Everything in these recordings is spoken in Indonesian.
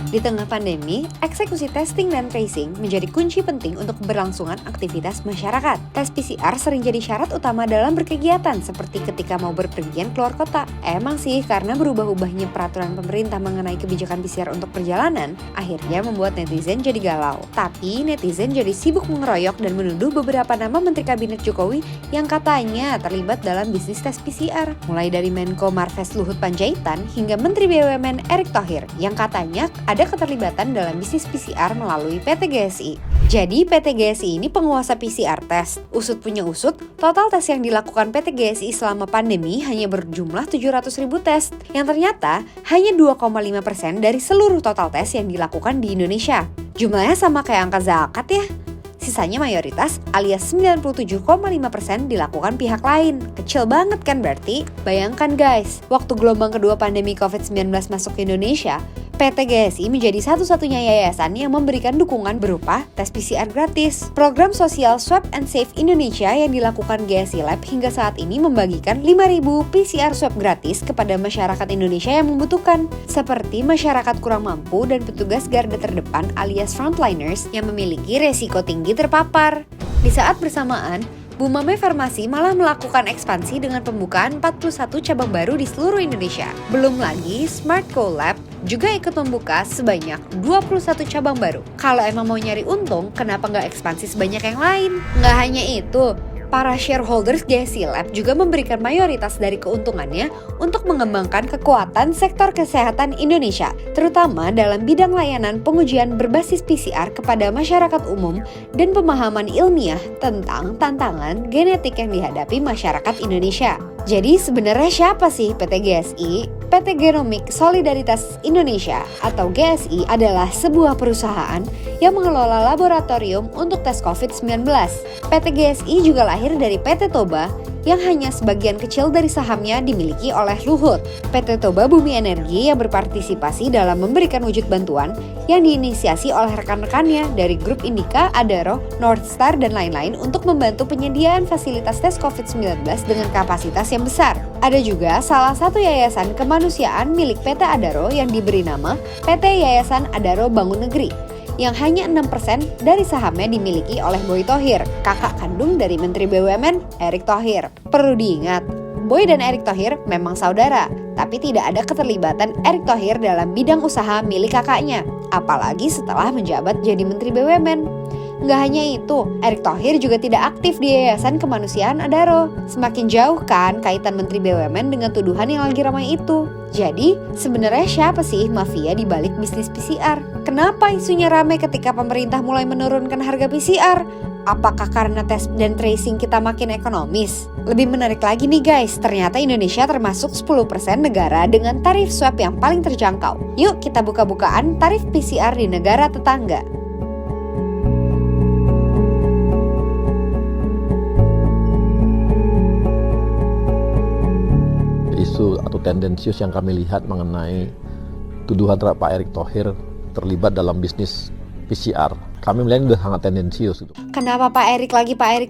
Di tengah pandemi, eksekusi testing dan tracing menjadi kunci penting untuk keberlangsungan aktivitas masyarakat. Tes PCR sering jadi syarat utama dalam berkegiatan, seperti ketika mau berpergian keluar kota. Emang sih, karena berubah-ubahnya peraturan pemerintah mengenai kebijakan PCR untuk perjalanan, akhirnya membuat netizen jadi galau. Tapi, netizen jadi sibuk mengeroyok dan menuduh beberapa nama Menteri Kabinet Jokowi yang katanya terlibat dalam bisnis tes PCR. Mulai dari Menko Marves Luhut Panjaitan hingga Menteri BUMN Erick Thohir yang katanya ada keterlibatan dalam bisnis PCR melalui PT GSI. Jadi PT GSI ini penguasa PCR tes. Usut punya usut, total tes yang dilakukan PT GSI selama pandemi hanya berjumlah 700.000 tes, yang ternyata hanya 2,5% dari seluruh total tes yang dilakukan di Indonesia. Jumlahnya sama kayak angka zakat ya. Sisanya mayoritas alias 97,5% dilakukan pihak lain. Kecil banget kan berarti? Bayangkan guys, waktu gelombang kedua pandemi COVID-19 masuk ke Indonesia, PT GSI menjadi satu-satunya yayasan yang memberikan dukungan berupa tes PCR gratis. Program sosial Swab and Save Indonesia yang dilakukan GSI Lab hingga saat ini membagikan 5.000 PCR swab gratis kepada masyarakat Indonesia yang membutuhkan, seperti masyarakat kurang mampu dan petugas garda terdepan alias frontliners yang memiliki resiko tinggi terpapar. Di saat bersamaan, Bumame Farmasi malah melakukan ekspansi dengan pembukaan 41 cabang baru di seluruh Indonesia. Belum lagi, Smart Co Lab juga ikut membuka sebanyak 21 cabang baru. Kalau emang mau nyari untung, kenapa nggak ekspansi sebanyak yang lain? Nggak hanya itu, para shareholders GSI Lab juga memberikan mayoritas dari keuntungannya untuk mengembangkan kekuatan sektor kesehatan Indonesia, terutama dalam bidang layanan pengujian berbasis PCR kepada masyarakat umum dan pemahaman ilmiah tentang tantangan genetik yang dihadapi masyarakat Indonesia. Jadi sebenarnya siapa sih PT GSI? PT Genomic Solidaritas Indonesia atau GSI adalah sebuah perusahaan yang mengelola laboratorium untuk tes COVID-19. PT GSI juga lahir dari PT Toba yang hanya sebagian kecil dari sahamnya dimiliki oleh Luhut. PT Toba Bumi Energi yang berpartisipasi dalam memberikan wujud bantuan yang diinisiasi oleh rekan-rekannya dari grup Indika, Adaro, Northstar, dan lain-lain untuk membantu penyediaan fasilitas tes COVID-19 dengan kapasitas yang besar. Ada juga salah satu yayasan kemanusiaan milik PT Adaro yang diberi nama PT Yayasan Adaro Bangun Negeri, yang hanya 6% dari sahamnya dimiliki oleh Boy Thohir, kakak kandung dari Menteri BUMN Erick Thohir. Perlu diingat, Boy dan Erick Thohir memang saudara, tapi tidak ada keterlibatan Erick Thohir dalam bidang usaha milik kakaknya, apalagi setelah menjabat jadi Menteri BUMN. Nggak hanya itu, Erick Thohir juga tidak aktif di Yayasan Kemanusiaan Adaro. Semakin jauh kan kaitan Menteri BUMN dengan tuduhan yang lagi ramai itu. Jadi, sebenarnya siapa sih mafia di balik bisnis PCR? Kenapa isunya ramai ketika pemerintah mulai menurunkan harga PCR? Apakah karena tes dan tracing kita makin ekonomis? Lebih menarik lagi nih guys, ternyata Indonesia termasuk 10% negara dengan tarif swab yang paling terjangkau. Yuk kita buka-bukaan tarif PCR di negara tetangga. Isu atau tendensius yang kami lihat mengenai tuduhan terhadap Pak Erick Thohir terlibat dalam bisnis PCR. Kami melihat itu sangat tendensius. Kenapa Pak Erick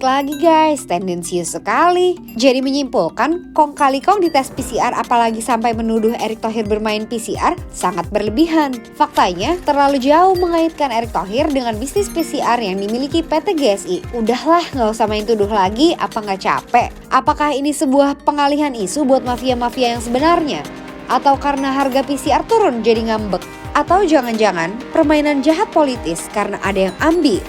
lagi guys? Tendensius sekali. Jadi menyimpulkan, kong kali kong di tes PCR apalagi sampai menuduh Erick Thohir bermain PCR sangat berlebihan. Faktanya terlalu jauh mengaitkan Erick Thohir dengan bisnis PCR yang dimiliki PT GSI. Udahlah, nggak usah main tuduh lagi, apa nggak capek? Apakah ini sebuah pengalihan isu buat mafia-mafia yang sebenarnya? Atau karena harga PCR turun jadi ngambek? Atau jangan-jangan permainan jahat politis karena ada yang ambil